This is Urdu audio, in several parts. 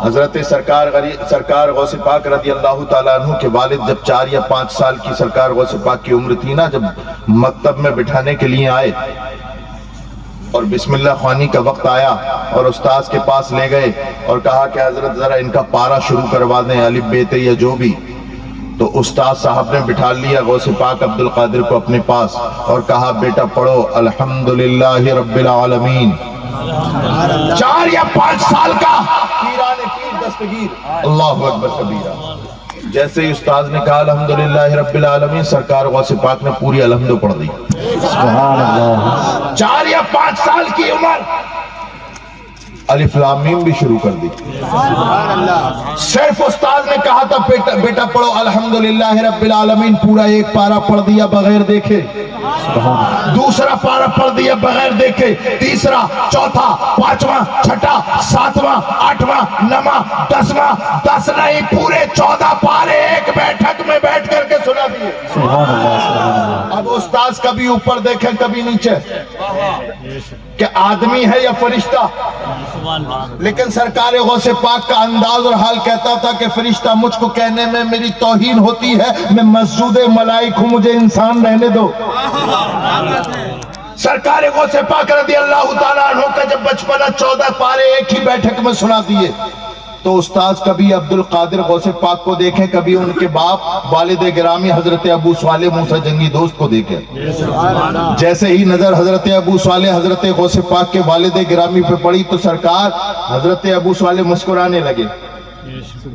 حضرت سرکار غوث پاک رضی اللہ تعالیٰ عنہ کے والد جب 4 یا 5 سال کی سرکار غوث پاک کی عمر تھی نا، جب مکتب میں بٹھانے کے لیے آئے اور بسم اللہ خوانی کا وقت آیا اور استاذ کے پاس لے گئے اور کہا کہ حضرت ذرا ان کا پارا شروع کروا دیں، الف بیتے یا جو بھی. تو استاذ صاحب نے بٹھا لیا غوث پاک عبد القادر کو اپنے پاس اور کہا بیٹا پڑھو الحمدللہ رب العالمین. 4 یا 5 سال کا پیران پیر دستگیر، اللہ اکبر کبیرہ. جیسے ہی استاذ نے کہا الحمدللہ رب العالمین، سرکار غوث پاک نے پوری الحمد پڑھ دی. سبحان اللہ. 4 یا 5 سال کی عمر، الف لام میم بھی شروع کر دی. صرف استاذ نے کہا تھا بیٹا پڑھو الحمدللہ رب العالمین، پورا ایک پارا پڑھ دیا بغیر دیکھے، دوسرا پارا پڑھ دیا بغیر دیکھے، تیسرا، چوتھا، 5واں، 6واں، 7واں، 8واں، 9واں، 10واں، 10 نہیں پورے 14 پارے ایک بیٹھک میں بیٹھ کر کے سنا دیے. سبحان اللہ. سبحان اللہ. اب استاذ کبھی اوپر دیکھے کبھی نیچے، کہ آدمی ہے یا فرشتہ. لیکن سرکار غوث پاک کا انداز اور حال کہتا تھا کہ فرشتہ مجھ کو کہنے میں میری توہین ہوتی ہے، میں مسجود ملائک ہوں، مجھے انسان رہنے دو. سرکار غوث پاک رضی اللہ تعالیٰ عنہ کا جب بچپنا 14 پارے ایک ہی بیٹھک میں سنا دیے، تو استاذ کبھی عبد القادر غوث پاک کو دیکھیں، کبھی ان کے باپ والد گرامی حضرت ابو صالح موسیٰ جنگی دوست کو دیکھیں. جیسے ہی نظر حضرت ابو صالح حضرت غوث پاک کے والد گرامی پہ پڑی تو سرکار حضرت ابو صالح مسکرانے لگے.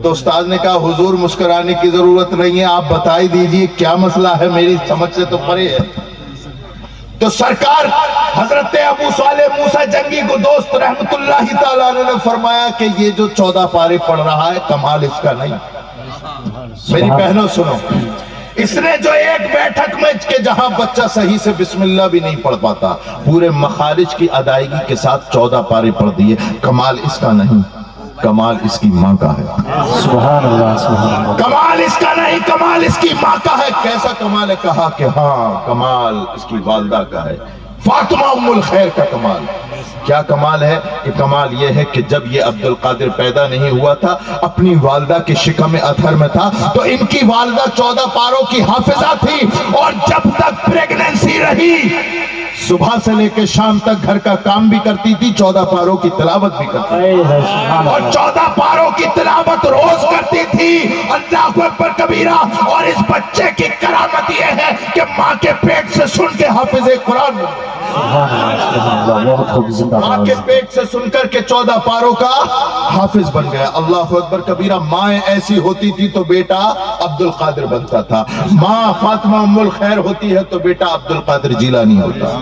تو استاذ نے کہا حضور مسکرانے کی ضرورت نہیں ہے، آپ بتائی دیجئے کیا مسئلہ ہے، میری سمجھ سے تو پرے ہے. تو سرکار حضرت ابو صالح موسیٰ جنگی کو دوست رحمت اللہ تعالیٰ نے فرمایا کہ یہ جو 14 پارے پڑھ رہا ہے کمال اس کا نہیں. میری بہنوں سنو، اس نے جو ایک بیٹھک میں کہ جہاں بچہ صحیح سے بسم اللہ بھی نہیں پڑھ پاتا، پورے مخارج کی ادائیگی کے ساتھ 14 پارے پڑھ دیے. کمال اس کا نہیں، کمال اس کی ماں کا ہے. سبحان اللہ. سبحان اللہ. کمال اس کا نہیں، کمال اس کی ماں کا ہے. کیسا کمال ہے؟ کہا کہ ہاں کمال اس کی والدہ کا ہے، فاطمہ ام الخیر کا کمال. کیا کمال ہے؟ کہ کمال یہ ہے کہ جب یہ عبد القادر پیدا نہیں ہوا تھا، اپنی والدہ کے شکم اطہر میں تھا، تو ان کی والدہ 14 پاروں کی حافظہ تھی، اور جب تک پریگننسی رہی صبح سے لے کے شام تک گھر کا کام بھی کرتی تھی، 14 پاروں کی تلاوت بھی کرتی تھی، اور 14 پاروں کی تلاوت روز کرتی تھی. اللہ اکبر کبیرہ. اور اس بچے کی کرامت یہ ہے کہ ماں کے پیٹ سے سن کے حافظ قرآن، ماں کے پیٹ سے سن کر کے 14 پاروں کا حافظ بن گیا. اللہ اکبر کبیرہ. ماں ایسی ہوتی تھی تو بیٹا عبد القادر بنتا تھا، ماں فاطمہ ام الخیر ہوتی ہے تو بیٹا عبد القادر جیلانی ہوتا.